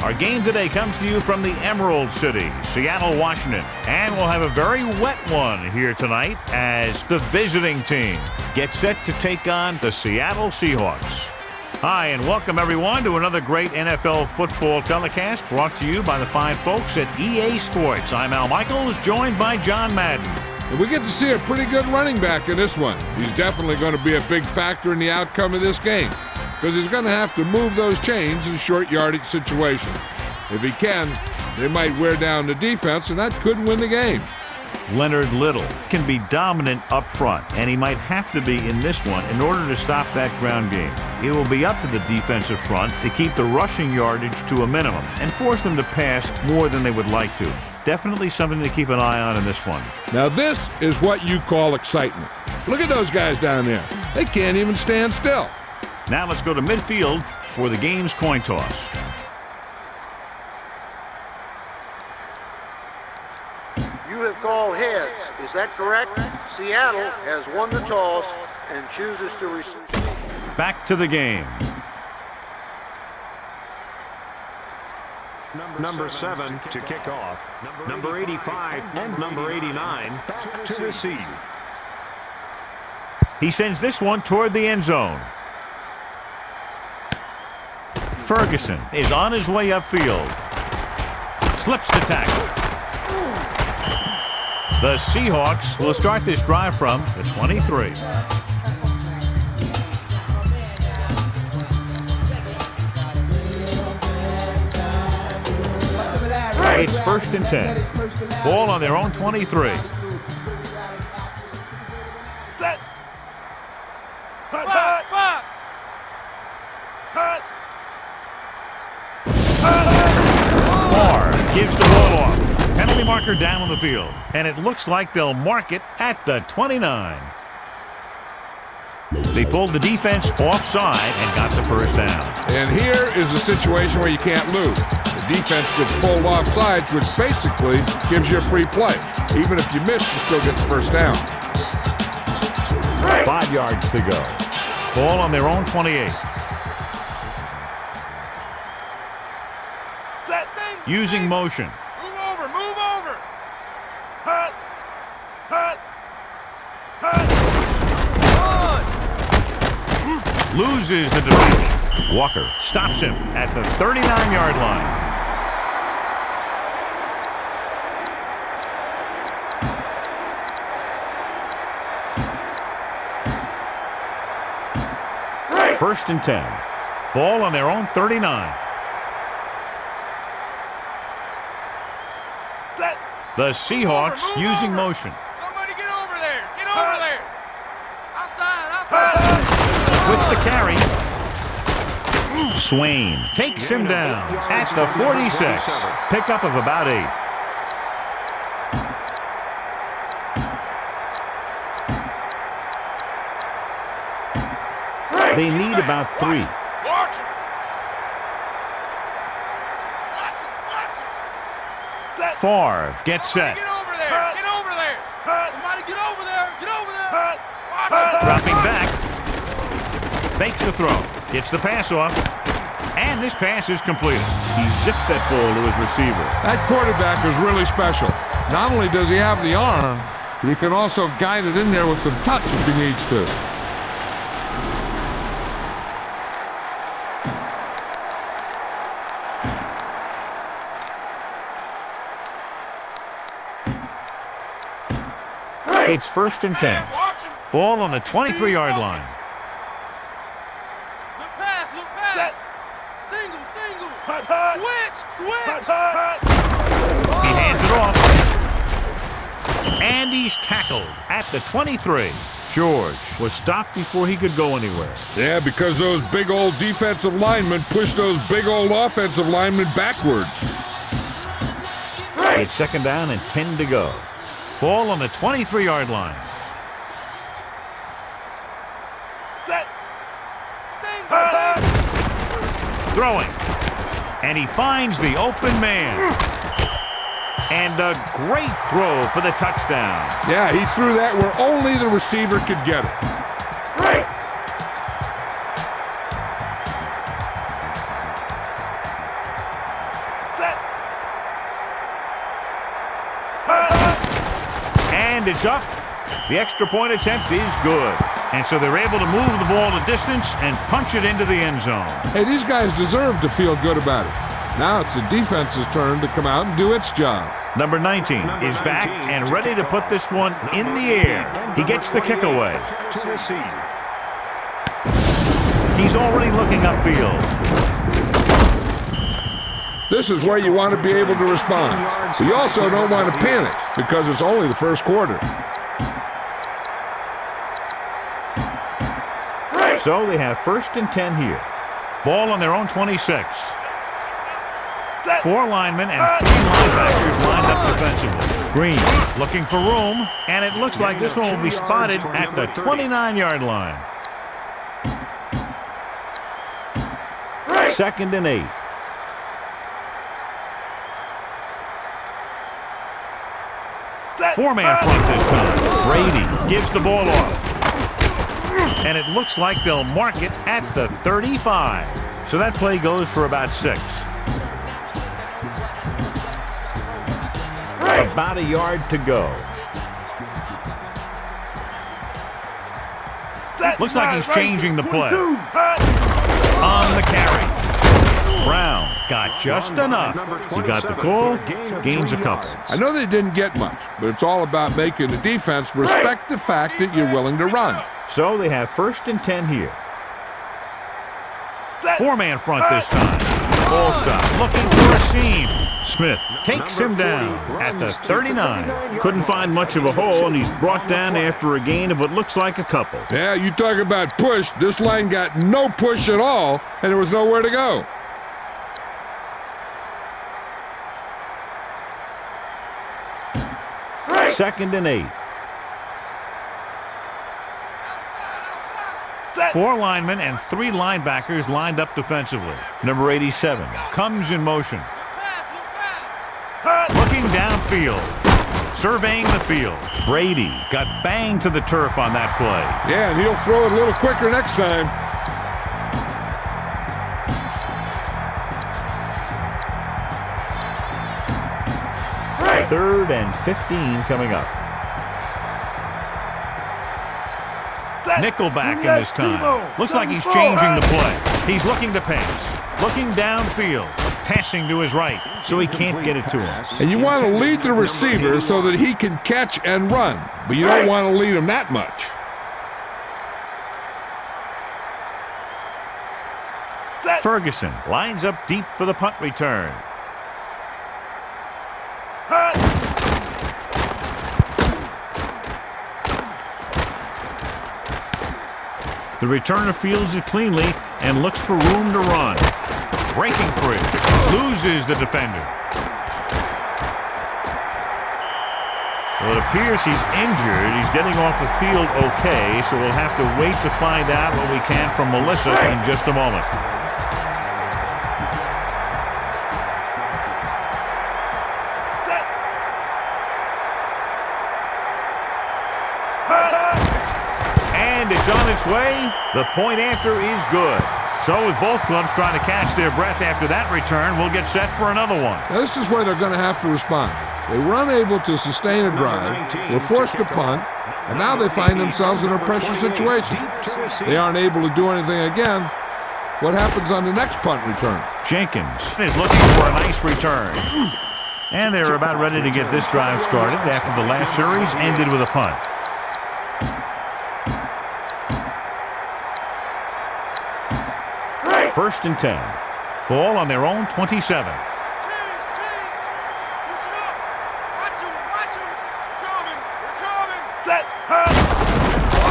Our game today comes to you from the Emerald City, Seattle, Washington. And we'll have a very wet one here tonight as the visiting team gets set to take on the Seattle Seahawks. Hi, and welcome everyone to another great NFL football telecast brought to you by the fine folks at EA Sports. I'm Al Michaels, joined by John Madden. And we get to see a pretty good running back in this one. He's definitely going to be a big factor in the outcome of this game because he's going to have to move those chains in short yardage situations. If he can, they might wear down the defense, and that could win the game. Leonard Little can be dominant up front, and he might have to be in this one in order to stop that ground game. It will be up to the defensive front to keep the rushing yardage to a minimum and force them to pass more than they would like to. Definitely something to keep an eye on in this one. Now this is what you call excitement. Look at those guys down there. They can't even stand still. Now let's go to midfield for the game's coin toss. You have called heads. Is that correct? Seattle has won the toss and chooses to receive. Back to the game. Number 7 to kick off. Number 85 and number 89 back to receive. He sends this one toward the end zone. Ferguson is on his way upfield. Slips the tackle. The Seahawks will start this drive from the 23. It's 1st and 10. Ball on their own 23. Set. Box. Barr gives the ball off. Penalty marker down on the field. And it looks like they'll mark it at the 29. They pulled the defense offside and got the first down. And here is a situation where you can't lose. The defense gets pulled off sides, which basically gives you a free play. Even if you miss, you still get the first down. 5 yards to go. Ball on their own 28. Using motion. Move over. Hut. Loses the defense. Walker stops him at the 39-yard line. First and 10. Ball on their own 39. Set. The Seahawks Move using over. motion. Somebody get over there. Get over there. Outside. With the carry. Swain takes him down at the 46. Pickup of about 8. They need about 3. Watch it. Set. Favre gets set. Get over there. Somebody get over there. Watch it. Dropping back. Fakes the throw. Gets the pass off. And this pass is completed. He zipped that ball to his receiver. That quarterback is really special. Not only does he have the arm, but he can also guide it in there with some touch if he needs to. It's 1st and 10. Ball on the 23-yard line. Look pass. Single. Switch. He hands it off. And he's tackled at the 23. George was stopped before he could go anywhere. Yeah, because those big old defensive linemen pushed those big old offensive linemen backwards. It's 2nd down and 10 to go. Ball on the 23-yard line. Set. Throwing. And he finds the open man. And a great throw for the touchdown. Yeah, he threw that where only the receiver could get it. it's up. The extra point attempt is good. And so they're able to move the ball a distance and punch it into the end zone. Hey, these guys deserve to feel good about it. Now it's the defense's turn to come out and do its job. Number 19 is back and ready to put this one in the air. He gets the kick away. He's already looking upfield. This is where you want to be able to respond. But you also don't want to panic because it's only the first quarter. So they have 1st and 10 here. Ball on their own 26. 4 linemen and 3 linebackers lined up defensively. Green looking for room, and it looks like this one will be spotted at the 29-yard line. 2nd and 8. Four-man front this time. Brady gives the ball off. And it looks like they'll mark it at the 35. So that play goes for about 6. About a yard to go. Looks like he's changing the play. On the carry. Brown got just enough. He got the call, gains a couple. I know they didn't get much, but it's all about making the defense respect the fact that you're willing to run. So they have 1st and 10 here. 4-man front this time. Ball stop, looking for a seam. Smith takes him down at the 39. Couldn't find much of a hole, and he's brought down after a gain of what looks like a couple. Yeah, you talk about push. This line got no push at all, and there was nowhere to go. Second and 8. 4 linemen and 3 linebackers lined up defensively. Number 87 comes in motion. Looking downfield. Surveying the field. Brady got banged to the turf on that play. Yeah, and he'll throw it a little quicker next time. Third and 15 coming up. Nickelback in this time. Looks like he's changing the play. He's looking to pass. Looking downfield. Passing to his right, so he can't get it to him. And you want to lead the receiver so that he can catch and run, but you don't want to lead him that much. Ferguson lines up deep for the punt return. The returner fields it cleanly and looks for room to run. Breaking free. Loses the defender. Well, it appears he's injured. He's getting off the field okay, so we'll have to wait to find out what we can from Melissa in just a moment. And it's on its way. The point after is good. So with both clubs trying to catch their breath after that return, we'll get set for another one. Now, this is where they're going to have to respond. They were unable to sustain a drive, were forced to punt, and now they find themselves in a pressure situation. They aren't able to do anything again. What happens on the next punt return? Jenkins is looking for a nice return. And they're about ready to get this drive started after the last series ended with a punt. First and 10. Ball on their own 27.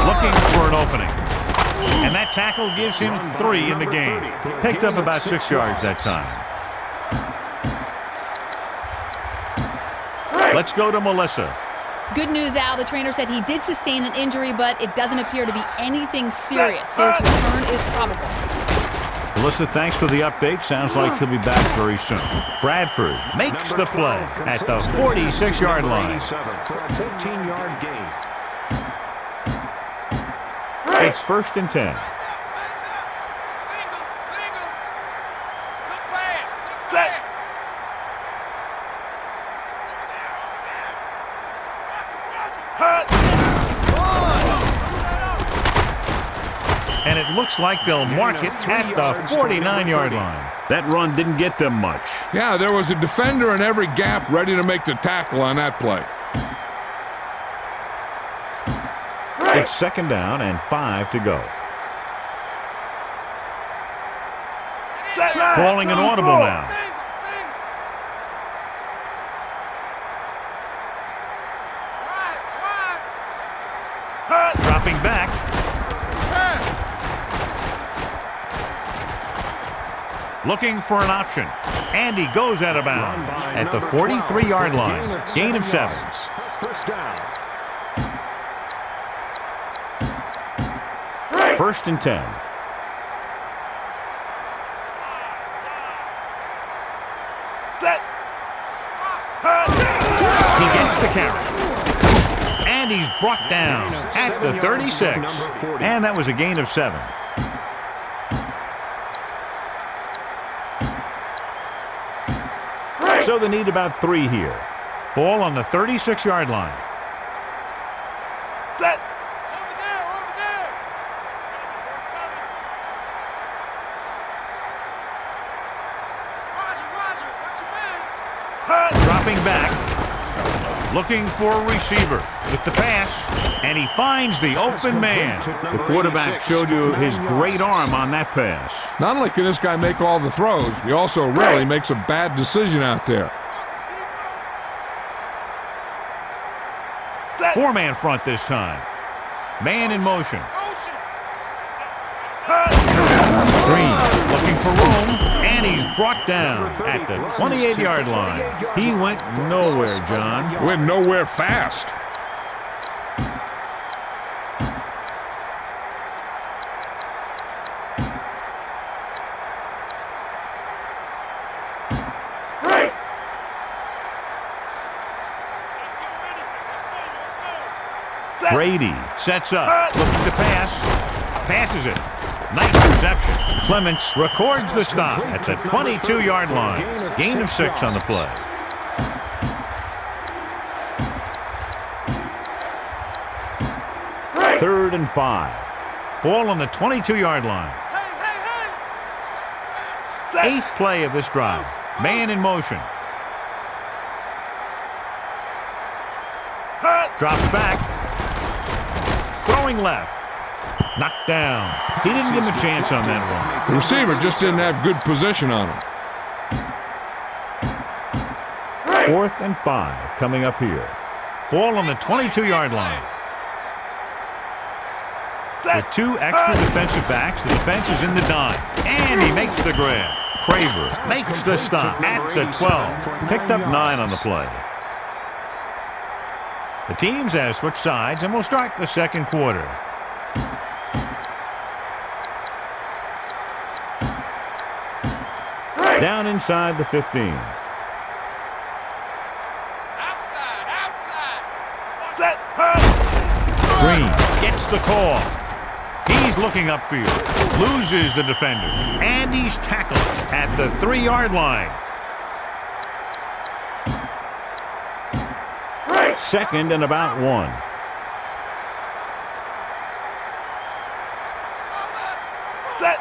Looking for an opening. And that tackle gives him 3 in the game. Picked up about 6 yards that time. Let's go to Melissa. Good news, Al. The trainer said he did sustain an injury, but it doesn't appear to be anything serious. His return is probable. Melissa, thanks for the update. Sounds like he'll be back very soon. Bradford makes the play at the 46-yard line. 14-yard gain. It's first and 10. looks like they'll mark it at the 49-yard line. That run didn't get them much. Yeah, there was a defender in every gap ready to make the tackle on that play. It's 2nd down and 5 to go. Calling an audible now. Dropping back. Looking for an option. And he goes out of bounds at the 43-yard line. Gain of 7. First down. 1st and 10. Set. He gets the carry. And he's brought down at the 36. And that was a gain of 7. So they need about 3 here. Ball on the 36-yard line. Set. Over there, over there. Roger, Roger, what's your man? Dropping back. Looking for a receiver with the pass. And he finds the open man. The quarterback showed you his great arm on that pass. Not only can this guy make all the throws, he also rarely makes a bad decision out there. 4-man front this time. Man in motion. Green looking for room, and he's brought down at the 28-yard line. He went nowhere, John. Went nowhere fast. Brady sets up, looking to pass, passes it. Nice reception. Clements records the stop at the 22-yard line. Gain of 6 on the play. Third and 5. Ball on the 22-yard line. Eighth play of this drive. Man in motion. Drops back. Throwing left. Knocked down. He didn't give him a chance on that one. The receiver just didn't have good position on him. 4th and 5 coming up here. Ball on the 22-yard line. With 2 extra defensive backs, the defense is in the dime. And he makes the grab. Craver makes the stop at the 12. Picked up 9 on the play. The teams have switched sides, and we'll start the second quarter. Down inside the 15. Outside. Set. Green gets the call. He's looking upfield. Loses the defender. And he's tackled at the 3-yard line. 2nd and about 1. Set.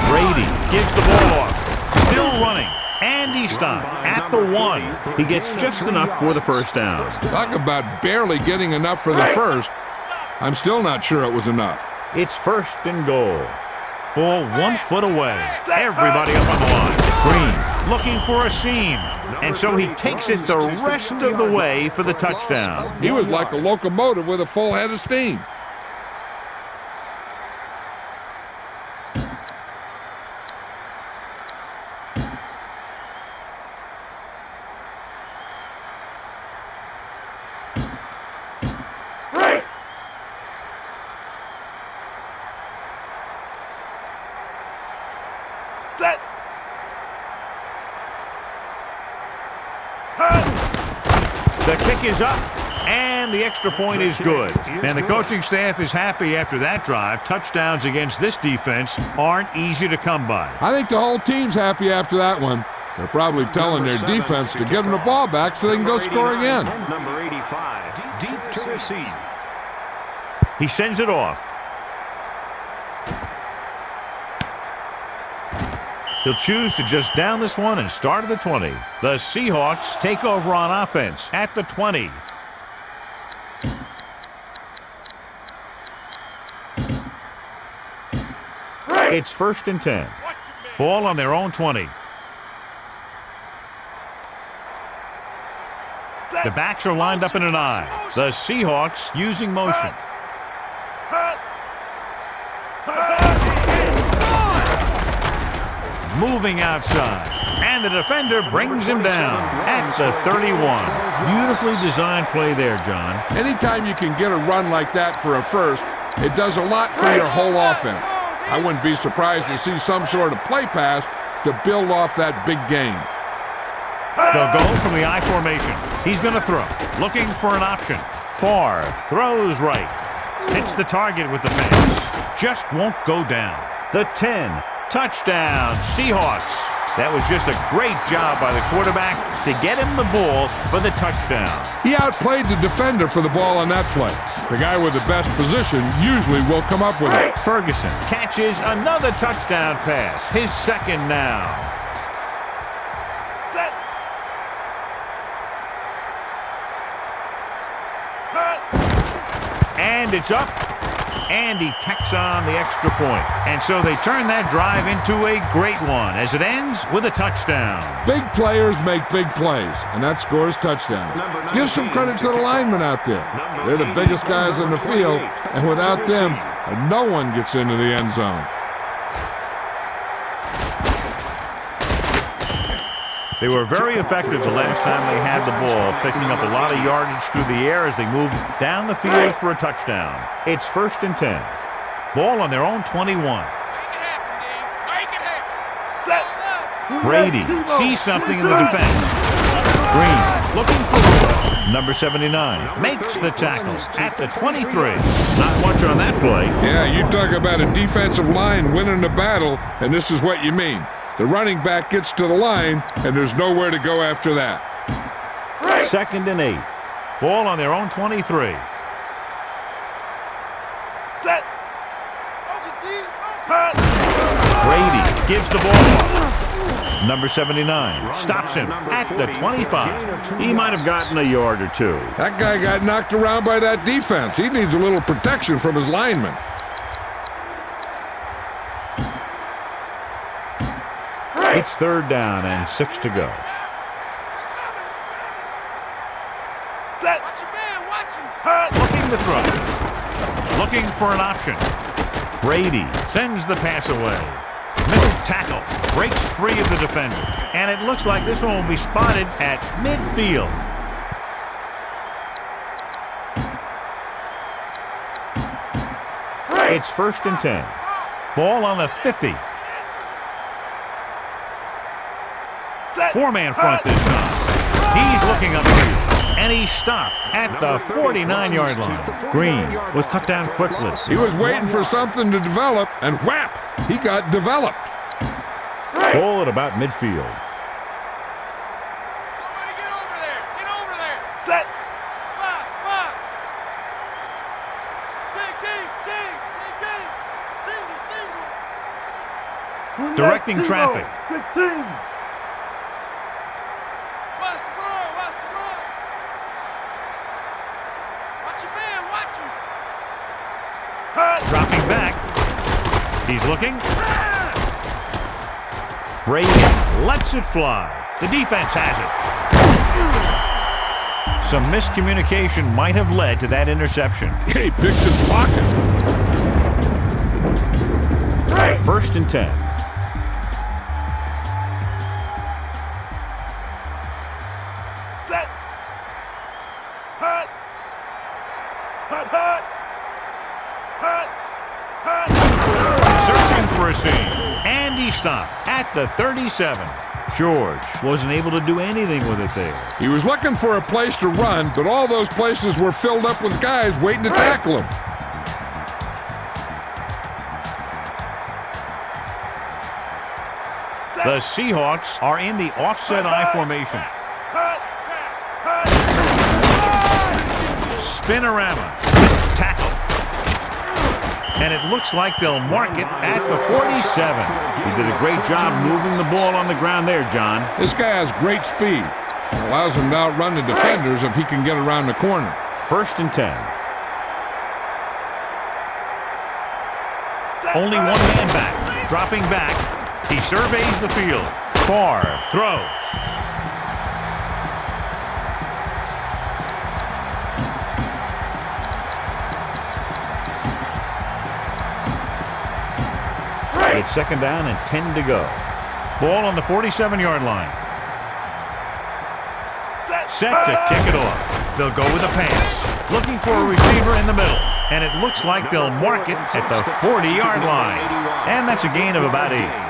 Brady gives the ball off. Still running. And he stopped at the 1. He gets just enough for the first down. Talk about barely getting enough for the first. I'm still not sure it was enough. It's 1st and goal. Ball 1 foot away. Everybody up on the line. Green looking for a seam. And so he takes it the rest of the way for the touchdown. He was like a locomotive with a full head of steam. Set. The kick is up, and the extra point is good. And the coaching staff is happy after that drive. Touchdowns against this defense aren't easy to come by. I think the whole team's happy after that one. They're probably telling their defense to give them the ball back so they can go score again. Number 85, deep to receive. He sends it off. He'll choose to just down this one and start at the 20. The Seahawks take over on offense at the 20. It's 1st and 10. Ball on their own 20. The backs are lined up in an I. The Seahawks using motion. Moving outside. And the defender brings him down at the 31. Beautifully designed play there, John. Anytime you can get a run like that for a first, it does a lot for your whole offense. I wouldn't be surprised to see some sort of play pass to build off that big gain. They'll go from the I formation. He's going to throw. Looking for an option. Favre throws right. Hits the target with the pass. Just won't go down. The 10. Touchdown, Seahawks. That was just a great job by the quarterback to get him the ball for the touchdown. He outplayed the defender for the ball on that play. The guy with the best position usually will come up with it. Ferguson catches another touchdown pass. His second now. And it's up. And he tacks on the extra point. And so they turn that drive into a great one as it ends with a touchdown. Big players make big plays, and that scores touchdowns. Give some credit to the linemen out there. They're the biggest guys on the field, and without them, no one gets into the end zone. They were very effective the last time they had the ball, picking up a lot of yardage through the air as they moved down the field for a touchdown. It's 1st and 10. Ball on their own 21. Brady sees something in the defense. Green looking for it. Number 79 makes the tackle at the 23. Not much on that play. Yeah, you talk about a defensive line winning the battle, and this is what you mean. The running back gets to the line, and there's nowhere to go after that. 2nd and 8. Ball on their own 23. Set. Brady gives the ball. Number 79 stops him at the 25. He might have gotten a yard or two. That guy got knocked around by that defense. He needs a little protection from his linemen. It's 3rd down and 6 to go. Set. Looking to throw. Looking for an option. Brady sends the pass away. Missed tackle. Breaks free of the defender. And it looks like this one will be spotted at midfield. It's 1st and 10. Ball on the 50. Four-man front this time. He's looking upfield, and he stopped at the 49-yard line. Green was cut down quickly. He was waiting for something to develop, and whap, he got developed. Ball at about midfield. Somebody get over there. Get over there. Set. Box. Dig. Single. Directing traffic. 16. Watch the run. Watch your man. Watch him. Dropping back. He's looking. Brady lets it fly. The defense has it. Some miscommunication might have led to that interception. He picked his pocket. 1st and 10. Set. Hut. Searching for a seam. And he stopped at the 37. George wasn't able to do anything with it there. He was looking for a place to run, but all those places were filled up with guys waiting to tackle him. The Seahawks are in the offset I formation. Spinorama. Missed tackle. And it looks like they'll mark it at the 47. He did a great job moving the ball on the ground there, John. This guy has great speed. It allows him to outrun the defenders if he can get around the corner. 1st and 10. Only one man back. Dropping back. He surveys the field. Favre throws. It's 2nd down and 10 to go. Ball on the 47-yard line. Set to kick it off. They'll go with a pass. Looking for a receiver in the middle. And it looks like they'll mark it at the 40-yard line. And that's a gain of about 8.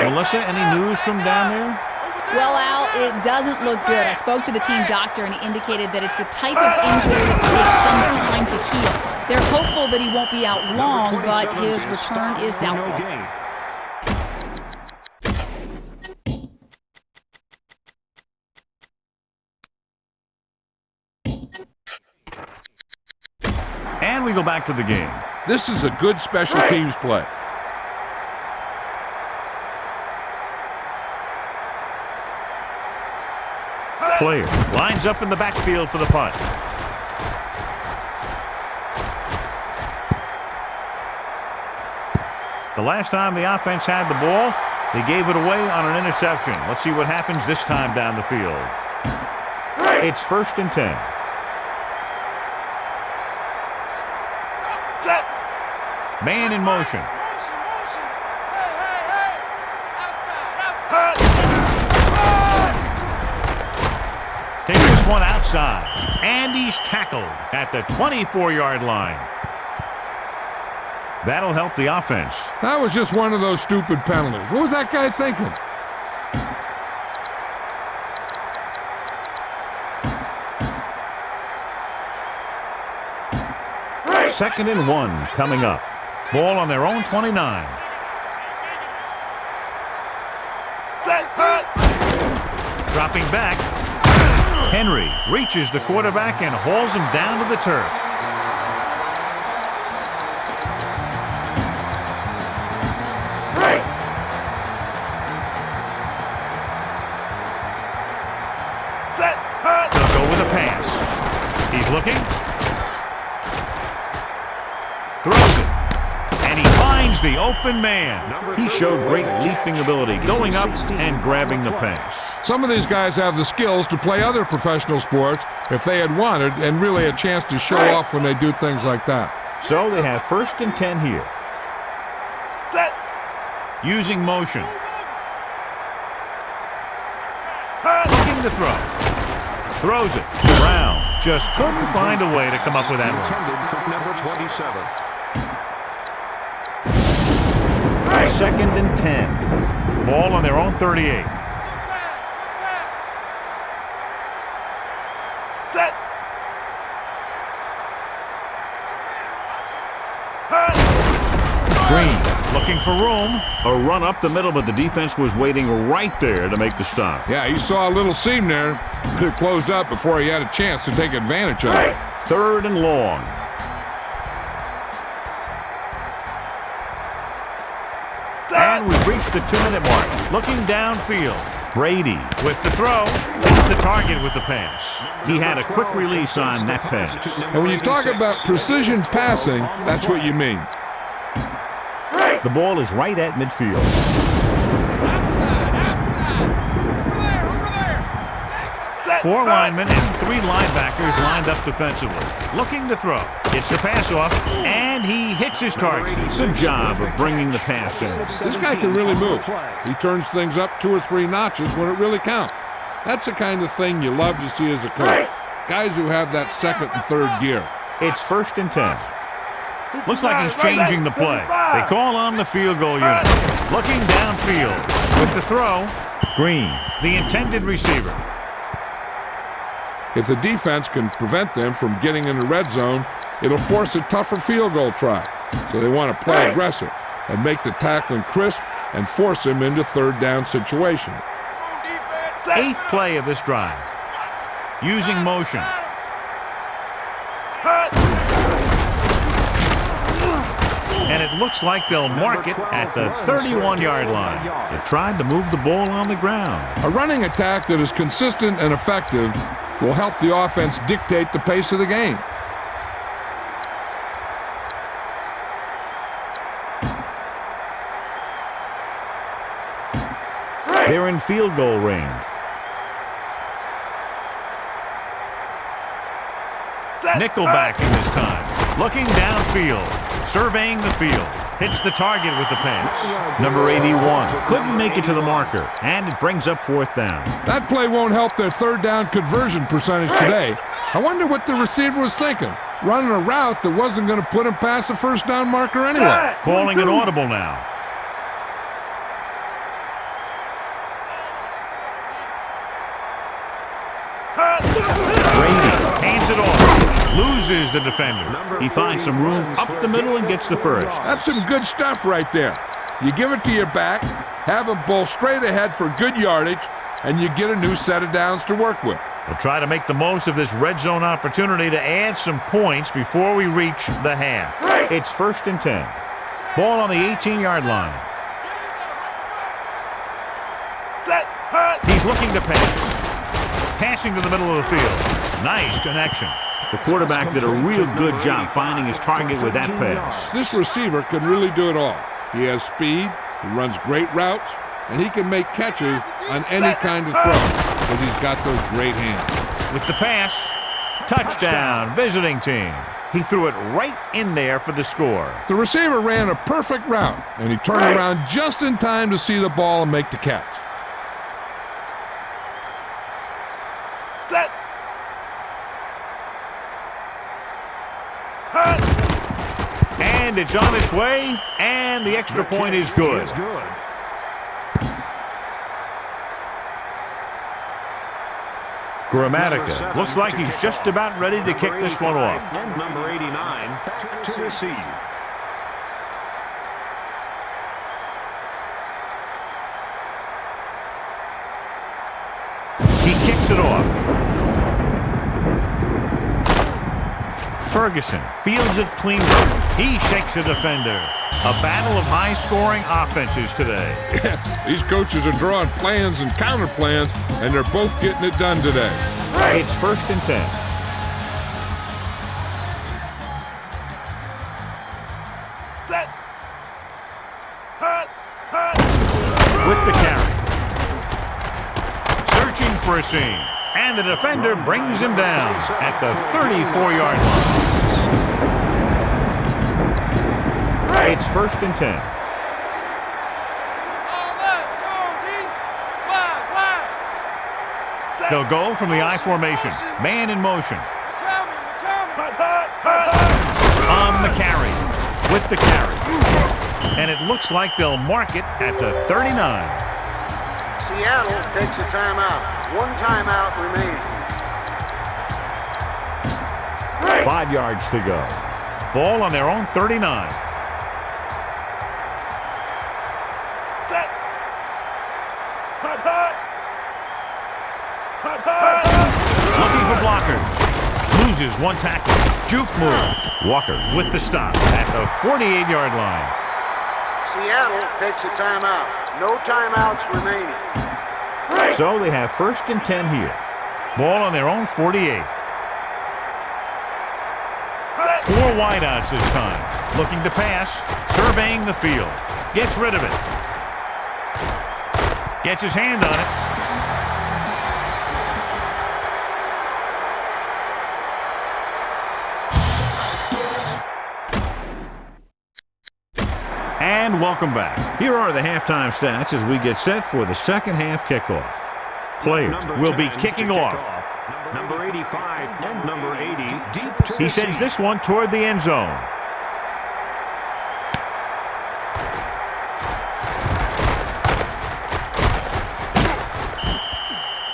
Melissa, any news from down there? Well, Al, it doesn't look good. I spoke to the team doctor, and he indicated that it's the type of injury that will take some time to heal. They're hopeful that he won't be out long, but his return is doubtful. And we go back to the game. This is a good special teams play. Player lines up in the backfield for the punt. The last time the offense had the ball, they gave it away on an interception. Let's see what happens this time down the field. It's 1st and 10. Man in motion. Takes this one outside. And he's tackled at the 24-yard line. That'll help the offense. That was just one of those stupid penalties. What was that guy thinking? 2nd and 1 coming up. Ball on their own 29. Dropping back. Henry reaches the quarterback and hauls him down to the turf. They'll go with a pass. He's looking. Throws it. And he finds the open man. He showed great leaping ability, going up and grabbing the pass. Some of these guys have the skills to play other professional sports if they had wanted, and really a chance to show off when they do things like that. So they have 1st and 10 here. Using motion. Looking to throw. Throws it. Brown just couldn't find a way to come up with that one. Number 27. 2nd and 10. Ball on their own 38. Green looking for room. A run up the middle, but the defense was waiting right there to make the stop. Yeah, he saw a little seam there. It closed up before he had a chance to take advantage of it. 3rd and long. And we've reached the 2-minute mark. Looking downfield. Brady with the throw. That's the target with the pass. He had a quick release on that pass. And when you talk about precision passing, that's what you mean. The ball is right at midfield. Outside. 4 linemen and 3 linebackers lined up defensively. Looking to throw. Gets the pass off, and he hits his target. Good job of bringing the pass in. This guy can really move. He turns things up 2 or 3 notches when it really counts. That's the kind of thing you love to see as a coach. Guys who have that 2nd and 3rd gear. It's 1st and 10. Looks like he's changing the play. They call on the field goal unit. Looking downfield with the throw. Green, the intended receiver. If the defense can prevent them from getting in the red zone, it'll force a tougher field goal try. So they want to play aggressive and make the tackling crisp and force him into third down situation. 8th play of this drive. Using motion. And it looks like they'll mark it at the 31-yard line. They tried to move the ball on the ground. A running attack that is consistent and effective will help the offense dictate the pace of the game. They're in field goal range. Nickelbacking this time. Looking downfield. Surveying the field. Hits the target with the pass. Number 81 couldn't make it to the marker, and it brings up 4th down. That play won't help their third down conversion percentage today. I wonder what the receiver was thinking. Running a route that wasn't going to put him past the first down marker anyway. Calling an audible now. Brady hands it off. Loses the defender. He finds some room up the middle and gets the first. That's some good stuff right there. You give it to your back, have him bowl straight ahead for good yardage, and you get a new set of downs to work with. We'll try to make the most of this red zone opportunity to add some points before we reach the half. It's 1st and 10. Ball on the 18-yard line. He's looking to pass. Passing to the middle of the field. Nice connection. The quarterback did a real good job finding his target with that pass. This receiver can really do it all. He has speed, he runs great routes, and he can make catches on any kind of throw because he's got those great hands. With the pass, touchdown, visiting team. He threw it right in there for the score. The receiver ran a perfect route, and he turned around just in time to see the ball and make the catch. And it's on its way, and the extra point is good. Grammatica looks like he's just about ready to kick this one off. And number 89 to receive. He kicks it off. Ferguson fields it cleanly. He shakes a defender. A battle of high-scoring offenses today. These coaches are drawing plans and counter plans, and they're both getting it done today. It's 1st and 10. With the carry. Searching for a seam. And the defender brings him down at the 34-yard line. It's 1st and 10. They'll go from the I formation. Man in motion. On the carry. With the carry. And it looks like they'll mark it at the 39. Seattle takes a timeout. 1 timeout remaining. 5 yards to go. Ball on their own 39. Looking for blockers. Loses 1 tackle. Juke move. Walker with the stop at the 48-yard line. Seattle takes a timeout. No timeouts remaining. So they have 1st and 10 here. Ball on their own 48. 4 wideouts this time. Looking to pass. Surveying the field. Gets rid of it. Gets his hand on it. And welcome back. Here are the halftime stats as we get set for the second half kickoff. Players will be kicking off. Number 85 and number 80 deep to He sends this one toward the end zone.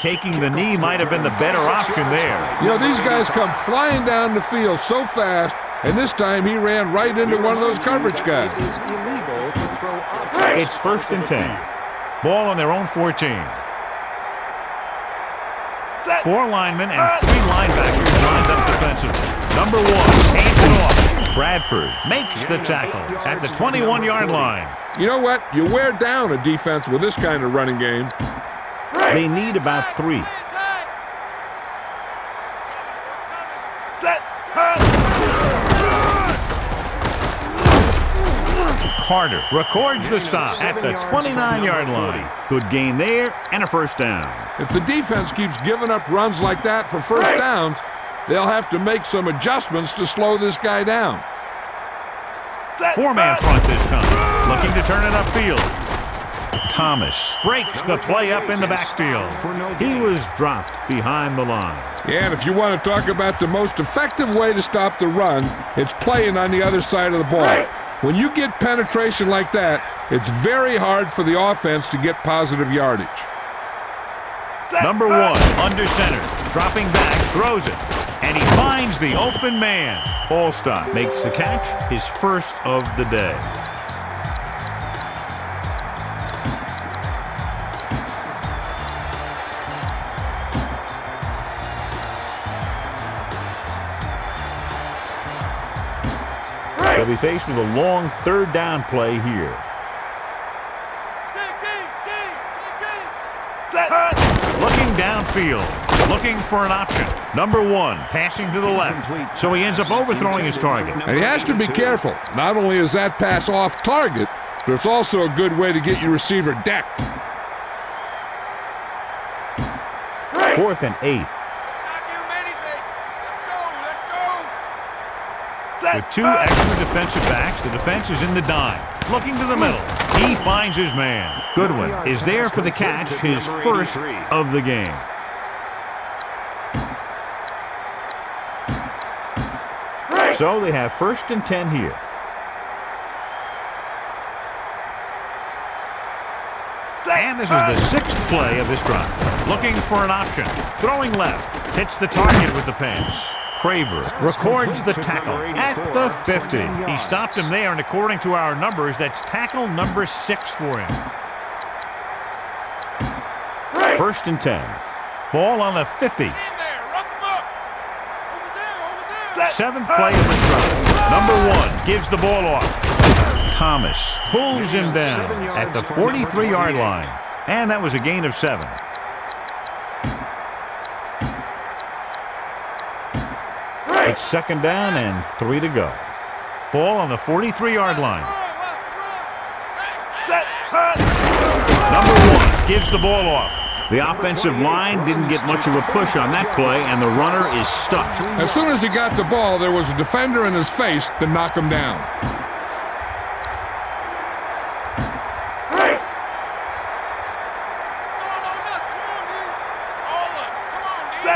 taking the knee might have been the better option there. You know, these guys come flying down the field so fast, and this time he ran right into one of those coverage guys. It's 1st and 10. Ball on their own 14. 4 linemen and 3 linebackers lined up defensively. Number 1, hands it off. Bradford makes the tackle at the 21-yard line. You know what? You wear down a defense with this kind of running game. They need about 3. Carter records the stop at the 29-yard line. Good gain there and a 1st down. If the defense keeps giving up runs like that for 1st downs, they'll have to make some adjustments to slow this guy down. 4-man front this time, looking to turn it upfield. Thomas breaks the play up in the backfield. He was dropped behind the line. Yeah, and if you want to talk about the most effective way to stop the run, it's playing on the other side of the ball. When you get penetration like that, it's very hard for the offense to get positive yardage. Number 1, under center, dropping back, throws it, and he finds the open man. Ballstock makes the catch, his 1st of the day. They'll be faced with a long 3rd down play here. Looking downfield, looking for an option. Number 1, passing to the left, so he ends up overthrowing his target. And he has to be careful. Not only is that pass off target, but it's also a good way to get your receiver decked. 4th and 8. With 2 extra defensive backs, the defense is in the dime. Looking to the middle. He finds his man. Goodwin is there for the catch, his 1st of the game. So they have 1st and 10 here. And this is the 6th play of this drive. Looking for an option. Throwing left. Hits the target with the pass. Craver records the tackle at the 50. He stopped him there, and according to our numbers, that's tackle number 6 for him. 1st and 10. Ball on the 50. 7th play of the drive. Number 1 gives the ball off. Thomas pulls him down at the 43-yard line. And that was a gain of 7. It's 2nd down and 3 to go. Ball on the 43-yard line. Number 1 gives the ball off. The offensive line didn't get much of a push on that play, and the runner is stuck. As soon as he got the ball, there was a defender in his face to knock him down.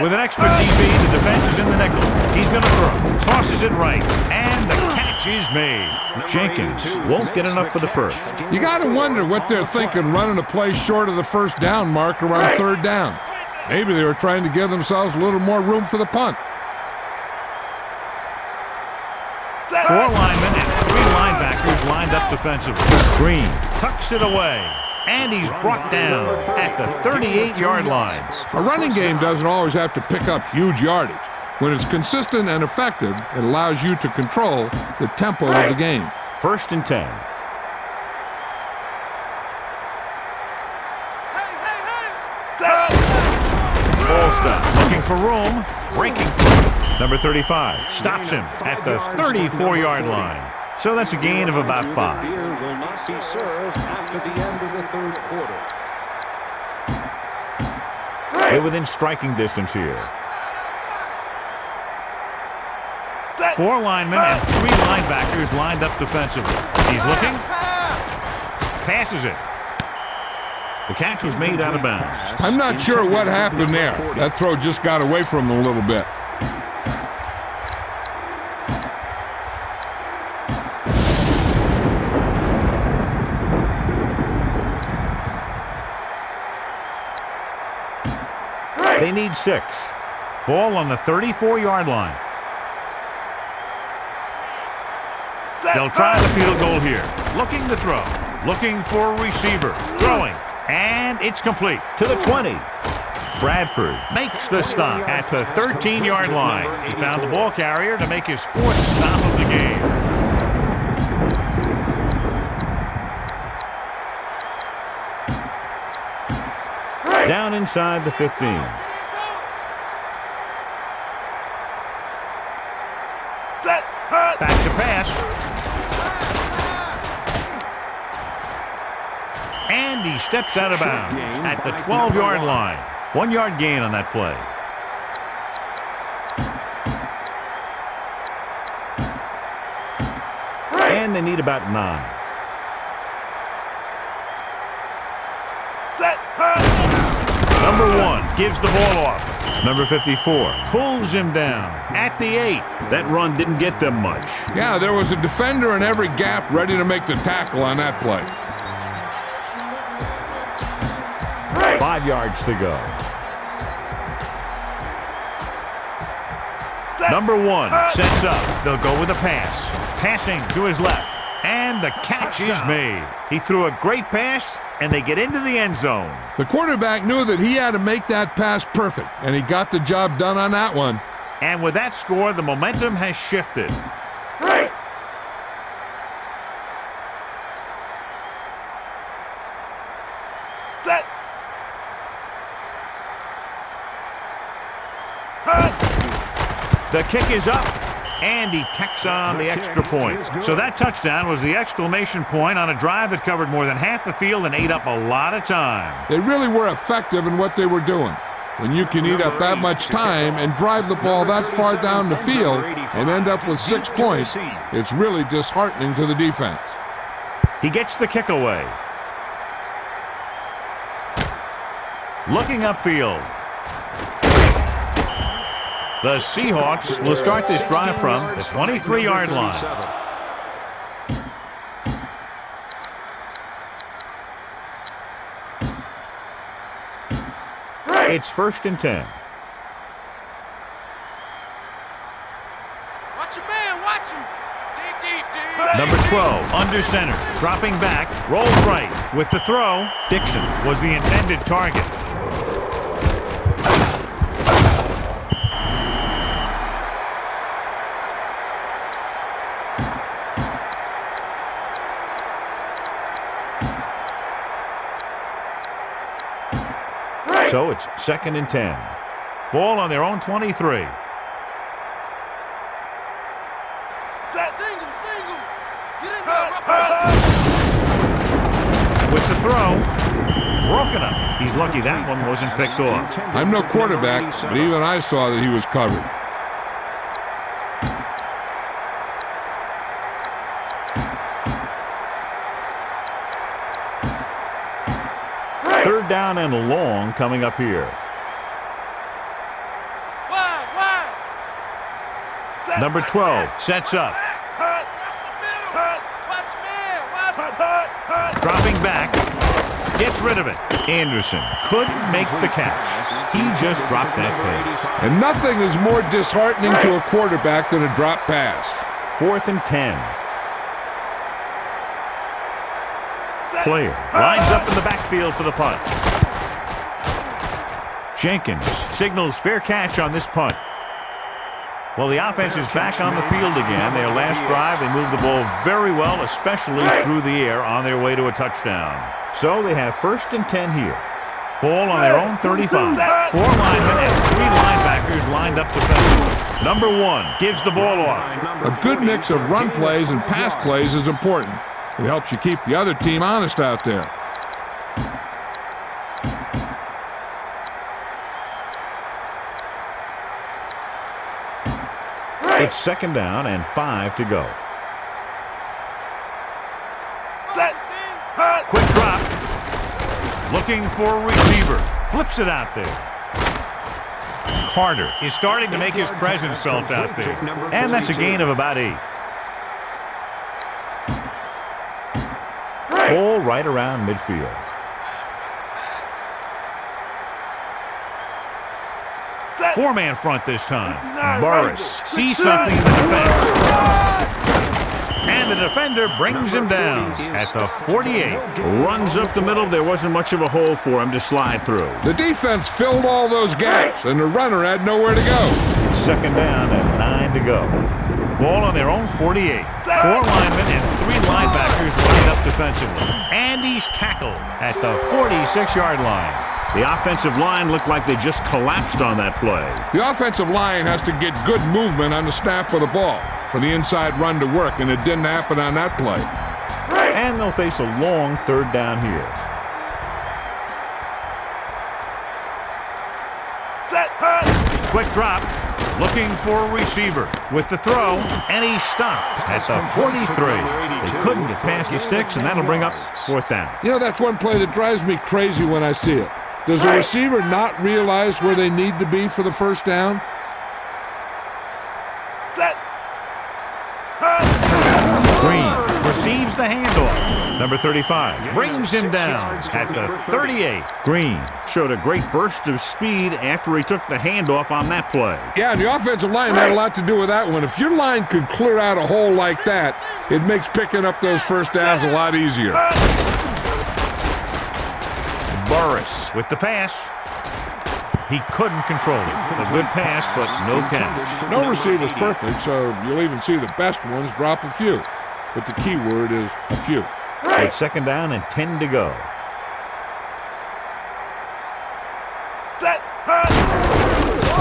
With an extra DB, the defense is in the nickel. He's going to throw. Tosses it right. And the catch is made. Jenkins won't get enough for the 1st. You got to wonder what they're thinking running a play short of the 1st down mark around 3rd down. Maybe they were trying to give themselves a little more room for the punt. 4 linemen and 3 linebackers lined up defensively. Green tucks it away. And he's brought down at the 38-yard line. A running game doesn't always have to pick up huge yardage. When it's consistent and effective, it allows you to control the tempo of the game. 1st and 10. Ball stop. Looking for room. Breaking through. Number 35 stops him at the 34-yard line. So that's a gain of about 5. Here will not be served after the end of the 3rd quarter. They're within striking distance here. 4 linemen and 3 linebackers lined up defensively. He's looking. Passes it. The catch was made out of bounds. I'm not sure what happened there. That throw just got away from him a little bit. They need 6. Ball on the 34-yard line. They'll try the field goal here. Looking to throw. Looking for a receiver. Throwing. And it's complete to the 20. Bradford makes the stop at the 13-yard line. He found the ball carrier to make his 4th stop of the game. Down inside the 15. Back to pass. And he steps out of bounds at the 12-yard line. 1-yard gain on that play. And they need about 9. Number 1 gives the ball off. Number 54 pulls him down at the 8. That run didn't get them much. Yeah, there was a defender in every gap ready to make the tackle on that play. 5 yards to go. Number 1 sets up. They'll go with a pass. Passing to his left. And the catch is made. He threw a great pass, and they get into the end zone. The quarterback knew that he had to make that pass perfect, and he got the job done on that one. And with that score, the momentum has shifted. The kick is up, and he tacks on the extra point. So that touchdown was the exclamation point on a drive that covered more than half the field and ate up a lot of time. They really were effective in what they were doing. When you can eat up that much time and drive the ball that far down the field and end up with 6 points, it's really disheartening to the defense. He gets the kick away. Looking upfield. The Seahawks will start this drive from the 23-yard line. It's 1st and 10. Watch your man, watch him. Deep. Number 12, under center, dropping back, rolls right. With the throw, Dixon was the intended target. So it's 2nd and 10. Ball on their own 23. Single. Get in there, With the throw, broken up. He's lucky that one wasn't picked off. I'm no quarterback, but even I saw that he was covered. Third down and long coming up here. Wide. Number 12 sets up. Dropping back. Gets rid of it. Anderson couldn't make the catch. He just dropped that pass. And nothing is more disheartening to a quarterback than a drop pass. 4th and 10. Player lines up in the backfield for the punt. Jenkins signals fair catch on this punt. Well, the offense is back on the field again. Their last drive, they moved the ball very well, especially through the air on their way to a touchdown. So they have 1st and 10 here. Ball on their own 35. 4 linemen and 3 linebackers lined up defensively. Number 1 gives the ball off. A good mix of run plays and pass plays is important. It helps you keep the other team honest out there. It's 2nd down and 5 to go. Quick drop. Looking for a receiver. Flips it out there. Carter is starting to make his presence felt out there. And that's a gain of about 8. Ball right around midfield. Four-man front this time. Burris sees something in the defense. And the defender brings him down at the 48. Runs up the middle. There wasn't much of a hole for him to slide through. The defense filled all those gaps, and the runner had nowhere to go. Second down and 9 to go. Ball on their own 48. 4 linemen and 3 linebackers line up defensively. And he's tackled at the 46-yard line. The offensive line looked like they just collapsed on that play. The offensive line has to get good movement on the snap of the ball for the inside run to work, and it didn't happen on that play. And they'll face a long third down here. Quick drop. Looking for a receiver with the throw, and he stopped at the 43. They couldn't get past the sticks, and that'll bring up fourth down. You know, that's one play that drives me crazy when I see it. Does the receiver not realize where they need to be for the first down? Green receives the handoff. Number 35 brings him down at the 38. Green showed a great burst of speed after he took the handoff on that play. Yeah, and the offensive line had a lot to do with that one. If your line could clear out a hole like that, it makes picking up those first downs a lot easier. Burris with the pass. He couldn't control it. A good pass, but no catch. No receiver's perfect, so you'll even see the best ones drop a few. But the key word is a few. It's second down and 10 to go.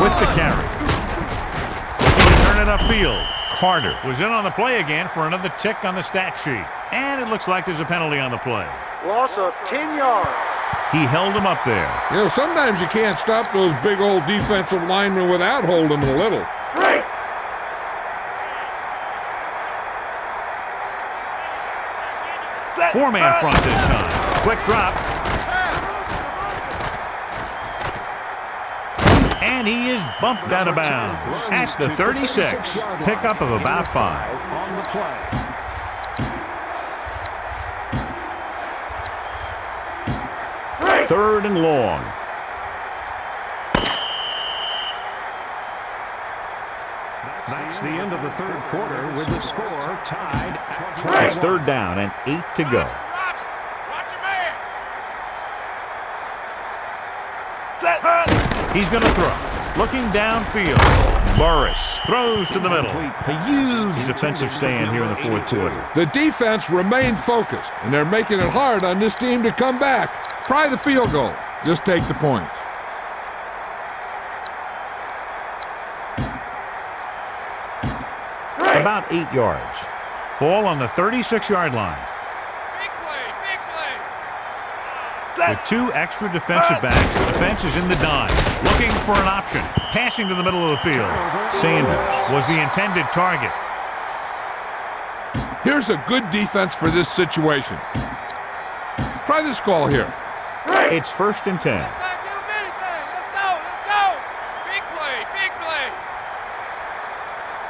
With the carry. Looking to turn it upfield. Carter was in on the play again for another tick on the stat sheet. And it looks like there's a penalty on the play. Loss of 10 yards. He held him up there. You know, sometimes you can't stop those big old defensive linemen without holding them a little. Four-man front this time. Quick drop. And he is bumped out of bounds at the 36. Pickup of about 5. On the play. Third and long. That's the end of the third quarter with the score tied at 21. It's third down and 8 to go. Watch your man. He's going to throw. Looking downfield. Burris throws to the middle. A huge defensive stand here in the fourth quarter. The defense remained focused, and they're making it hard on this team to come back. Try the field goal. Just take the points. About 8 yards. Ball on the 36-yard line. Big play, big play. With 2 extra defensive backs, the defense is in the dime. Looking for an option. Passing to the middle of the field. Sanders was the intended target. Here's a good defense for this situation. Try this call here. It's first and 10. Let's not give him anything. Let's go, let's go. Big play, big play.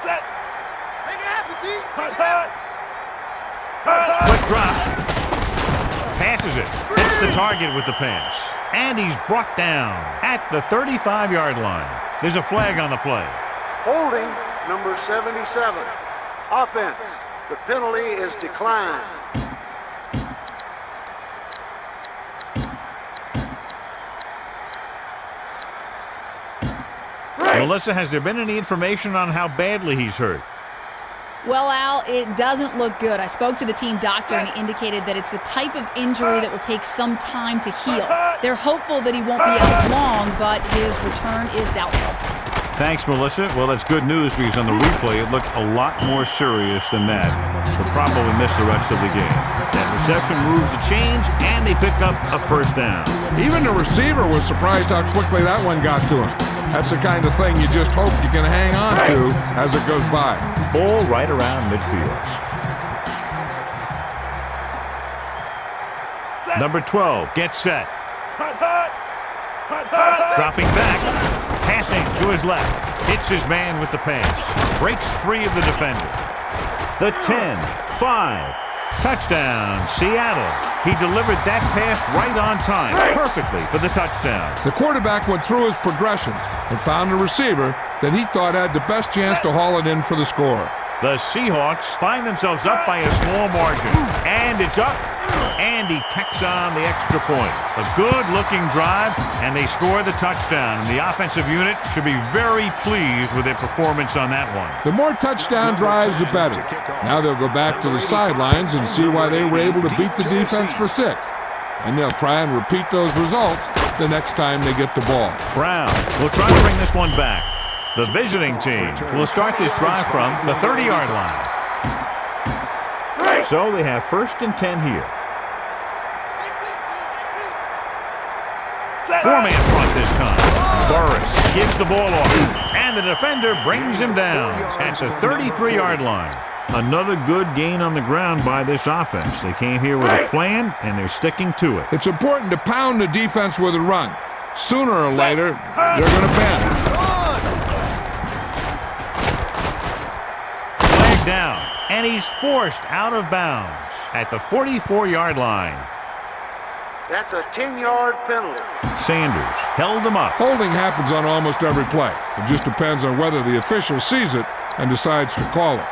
Set. Make it happen, D. Make it happen. Quick drop. Passes it. Hits the target with the pass. And he's brought down at the 35-yard line. There's a flag on the play. Holding number 77. Offense. The penalty is declined. Melissa, has there been any information on how badly he's hurt? Well, Al, it doesn't look good. I spoke to the team doctor, and he indicated that it's the type of injury that will take some time to heal. They're hopeful that he won't be out long, but his return is doubtful. Thanks, Melissa. Well, that's good news because on the replay, it looked a lot more serious than that. He'll probably miss the rest of the game. That reception moves the chains, and they pick up a first down. Even the receiver was surprised how quickly that one got to him. That's the kind of thing you just hope you can hang on to as it goes by. Ball right around midfield. Number 12 gets set. Dropping back. Passing to his left. Hits his man with the pass. Breaks free of the defender. The 10, 5. Touchdown, Seattle. He delivered that pass right on time, perfectly for the touchdown. The quarterback went through his progressions and found a receiver that he thought had the best chance to haul it in for the score. The Seahawks find themselves up by a small margin. And it's up. And he tacks on the extra point. A good-looking drive, and they score the touchdown. And the offensive unit should be very pleased with their performance on that one. The more touchdown drives, the better. Now they'll go back to the sidelines and see why they were able to beat the defense for 6. And they'll try and repeat those results the next time they get the ball. Brown will try to bring this one back. The visiting team will start this drive from the 30-yard line. So they have 1st and 10 here. 4-man front this time. Burris gives the ball off, and the defender brings him down at the 33-yard line. Another good gain on the ground by this offense. They came here with a plan, and they're sticking to it. It's important to pound the defense with a run. Sooner or later, they're going to bend. Flag down, and he's forced out of bounds at the 44-yard line. That's a 10-yard penalty. Sanders held him up. Holding happens on almost every play. It just depends on whether the official sees it and decides to call it.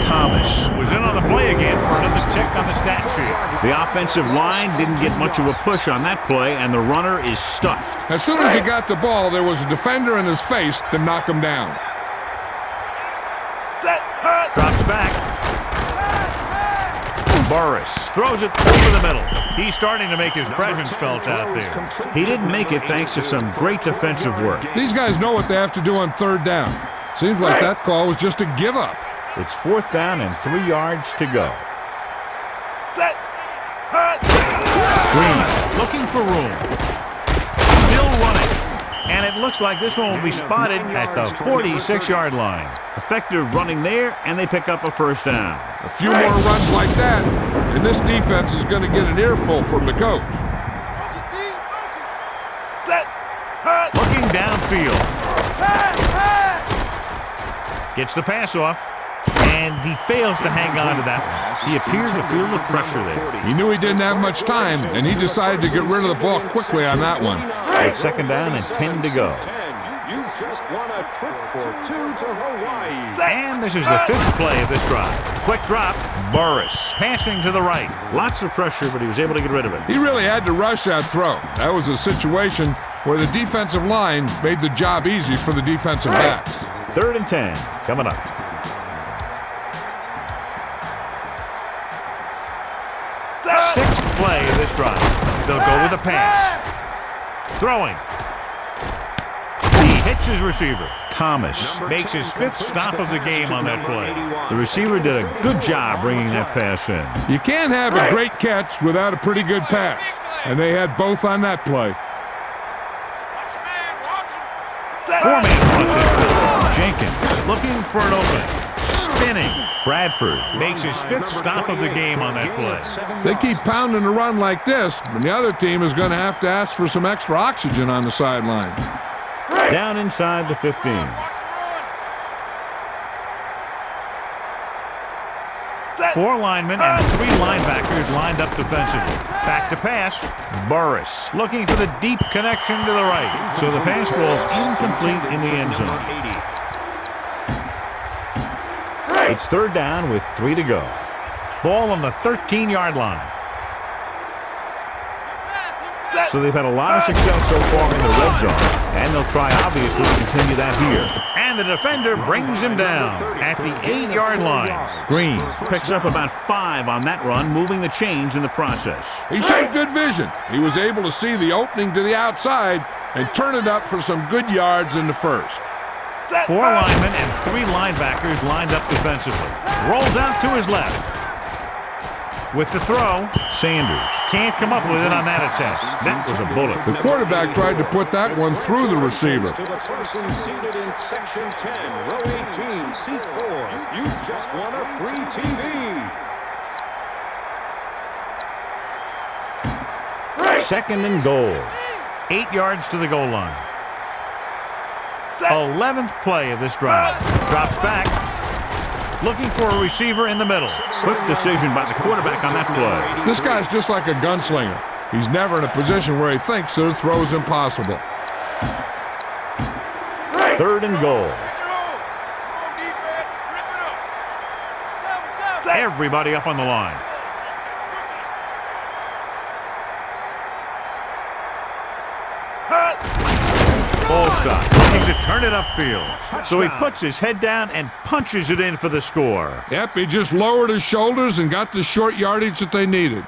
Thomas was in on the play again for another tick on the stat sheet. The offensive line didn't get much of a push on that play, and the runner is stuffed. As soon as he got the ball, there was a defender in his face to knock him down. Drops back. Burris throws it over the middle. He's starting to make his presence felt out there. He didn't make it thanks to some great defensive work. These guys know what they have to do on 3rd down. Seems like that call was just a give up. It's 4th down and 3 yards to go. Green looking for room. Still running. And it looks like this one will be spotted at the 46-yard line. Effective running there, and they pick up a 1st down. A few more runs like that, and this defense is going to get an earful from the coach. Looking downfield. Gets the pass off. And he fails to hang on to that one. He appeared to feel the pressure there. He knew he didn't have much time, and he decided to get rid of the ball quickly on that one. It's 2nd down and 10 to go. You just won a trip for 2 to Hawaii. And this is the 5th play of this drive. Quick drop. Burris passing to the right. Lots of pressure, but he was able to get rid of it. He really had to rush that throw. That was a situation where the defensive line made the job easy for the defensive backs. 3rd and 10 coming up. 6th play of this drive. They'll go with a pass. Throwing. He hits his receiver. Thomas makes his 5th stop of the game on that play. The receiver did a good job bringing that pass in. You can't have a great catch without a pretty good pass, and they had both on that play. 4-man front this time. Jenkins looking for an opening. Spinning. Bradford makes his 5th stop of the game on that play. They keep pounding the run like this, and the other team is going to have to ask for some extra oxygen on the sideline. Down inside the 15. Four linemen and 3 linebackers lined up defensively. Back to pass. Burris looking for the deep connection to the right. So the pass falls incomplete in the end zone. It's 3rd down with 3 to go. Ball on the 13-yard line. So they've had a lot of success so far in the red zone, and they'll try, obviously, to continue that here. And the defender brings him down at the 8-yard line. Green picks up about 5 on that run, moving the chains in the process. He showed good vision. He was able to see the opening to the outside and turn it up for some good yards in the first. 4 linemen and 3 linebackers lined up defensively. Rolls out to his left. With the throw, Sanders can't come up with it on that attempt. That was a bullet. The quarterback tried to put that one through the receiver. To the person seated in section 10, row 18, seat 4. You've just won a free TV. Second and goal. 8 yards to the goal line. 11th play of this drive. Drops back. Looking for a receiver in the middle. Quick decision by the quarterback on that play. This guy's just like a gunslinger. He's never in a position where he thinks that a throw is impossible. Third and goal. Everybody up on the line. Ball stop. Looking to turn it upfield. So he puts his head down and punches it in for the score. Yep, he just lowered his shoulders and got the short yardage that they needed.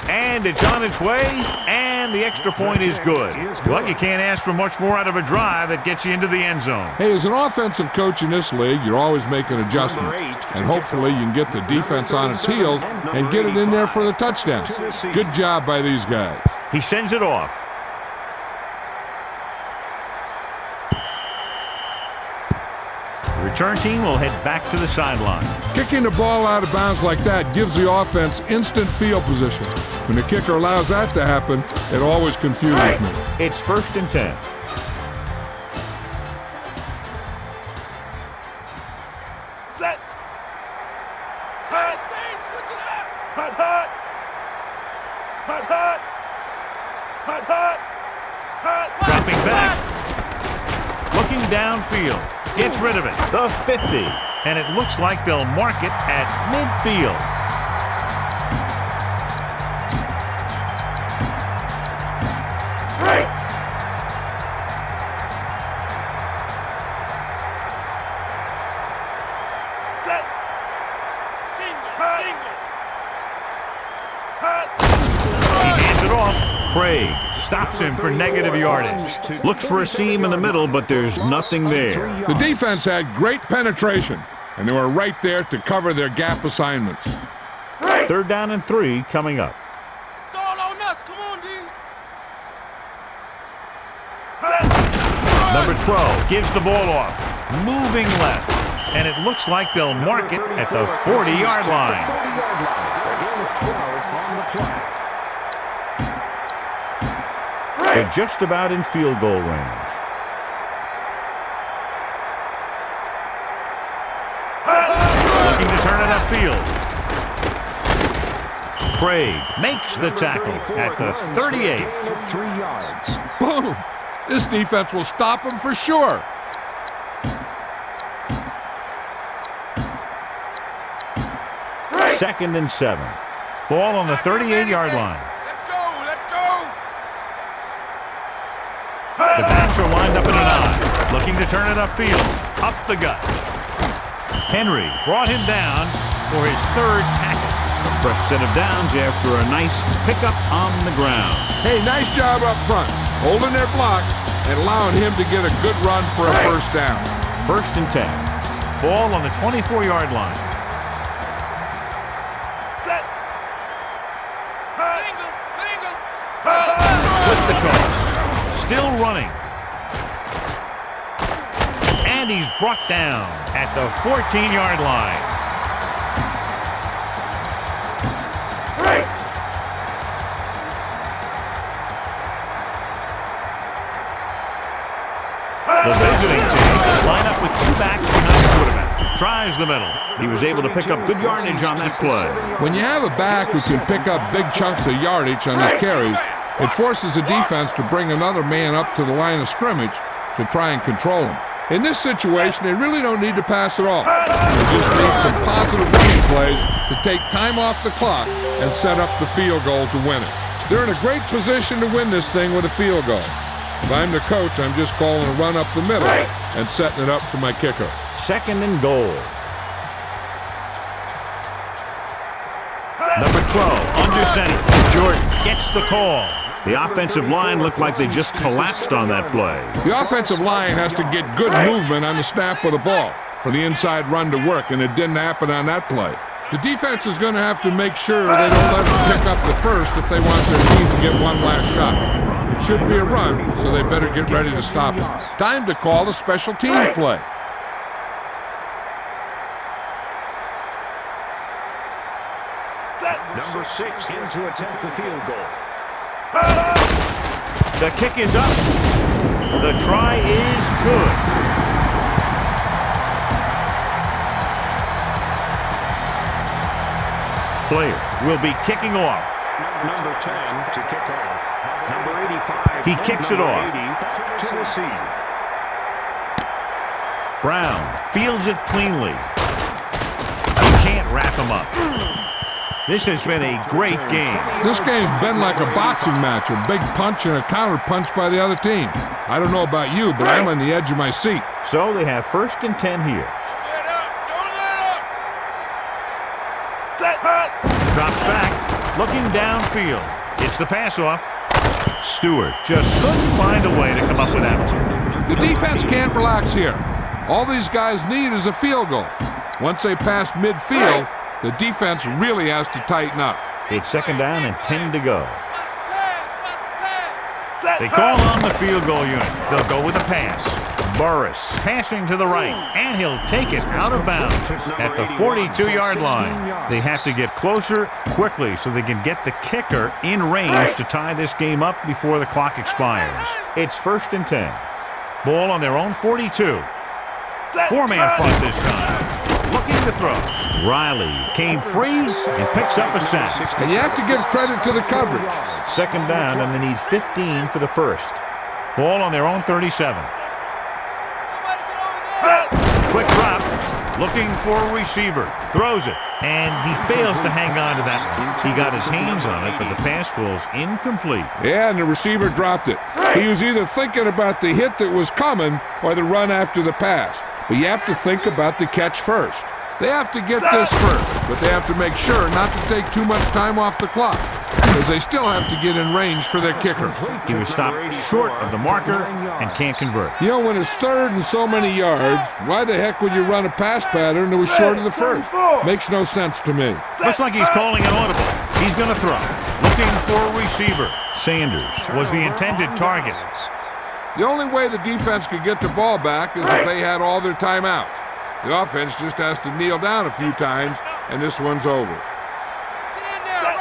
And it's on its way, and the extra point is good. Well, you can't ask for much more out of a drive that gets you into the end zone. Hey, as an offensive coach in this league, you're always making adjustments. And hopefully you can get the defense on its heels and get it in there for the touchdown. Good job by these guys. He sends it off. The return team will head back to the sideline. Kicking the ball out of bounds like that gives the offense instant field position. When the kicker allows that to happen, it always confuses me. It's 1st and 10. Set. Change, switch it up. Hut. Dropping back. Looking downfield. Gets rid of it. The 50. And it looks like they'll mark it at midfield. He hands it off. Craig stops him for negative yardage. Looks for a seam in the middle, but there's nothing there. The defense had great penetration, and they were right there to cover their gap assignments. 3rd down and 3 coming up. It's all on us. Come on, D. Number 12 gives the ball off. Moving left. And it looks like they'll mark it at the 40-yard line. 40-yard line. A gain of 12 on the play. They're just about in field goal range. Looking to turn it upfield. Craig makes the tackle at the 38. 3 yards. Boom! This defense will stop them for sure. Second and 7. Ball on the 38-yard line. Let's go. The backs are lined up in an I. Looking to turn it upfield. Up the gut. Henry brought him down for his 3rd tackle. A fresh set of downs after a nice pickup on the ground. Hey, nice job up front, holding their block and allowing him to get a good run for a 1st down. 1st and 10. Ball on the 24-yard line. Single. With the toss. Still running. And he's brought down at the 14-yard line. The visiting team line up with 2 backs behind the quarterback. Tries the middle. He was able to pick up good yardage on that play. When you have a back who can pick up big chunks of yardage on his carries, it forces the defense to bring another man up to the line of scrimmage to try and control him. In this situation, they really don't need to pass at all. They just need some positive running plays to take time off the clock and set up the field goal to win it. They're in a great position to win this thing with a field goal. If I'm the coach, I'm just calling a run up the middle and setting it up for my kicker. 2nd and goal. Number 12, under center. Jordan gets the call. The offensive line looked like they just collapsed on that play. The offensive line has to get good movement on the snap of the ball for the inside run to work, and it didn't happen on that play. The defense is going to have to make sure they don't let them pick up the first if they want their team to get one last shot. It should be a run, so they better get ready to stop it. Time to call a special teams play. Number 6 in to attempt the field goal. The kick is up. The try is good. Player will be kicking off. Number 10 to kick off. Number 85. He kicks it off. 80 to receive. Brown fields it cleanly. He can't wrap him up. This has been a great game. This game's been like a boxing match, a big punch and a counter punch by the other team. I don't know about you, but I'm on the edge of my seat. So they have 1st and 10 here. Drops back, looking downfield. It's the pass off. Stewart just couldn't find a way to come up with that one. The defense can't relax here. All these guys need is a field goal. Once they pass midfield, the defense really has to tighten up. It's 2nd down and 10 to go. They call on the field goal unit. They'll go with a pass. Burris passing to the right, and he'll take it out of bounds at the 42-yard line. They have to get closer quickly so they can get the kicker in range to tie this game up before the clock expires. It's 1st and 10. Ball on their own 42. 4-man front this time. Looking to throw. Riley came free and picks up a sack. And you have to give credit to the coverage. 2nd down, and they need 15 for the first. Ball on their own 37. Quick drop. Looking for a receiver. Throws it. And he fails to hang on to that one. He got his hands on it, but the pass falls incomplete. Yeah, and the receiver dropped it. He was either thinking about the hit that was coming or the run after the pass. But you have to think about the catch first. They have to get this first, but they have to make sure not to take too much time off the clock, because they still have to get in range for their kicker. He was stopped short of the marker and can't convert. You know, when it's 3rd and so many yards, why the heck would you run a pass pattern that was short of the first? Makes no sense to me. Looks like he's calling an audible. He's going to throw. Looking for a receiver. Sanders was the intended target. The only way the defense could get the ball back is if they had all their timeouts. The offense just has to kneel down a few times, and this one's over. Get in there,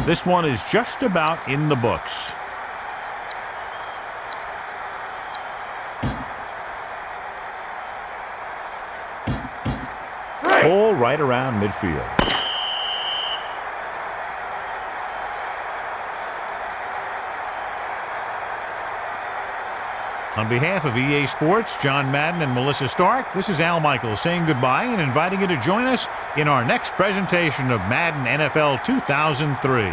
This one is just about in the books. Ball right around midfield. On behalf of EA Sports, John Madden and Melissa Stark, this is Al Michaels saying goodbye and inviting you to join us in our next presentation of Madden NFL 2003.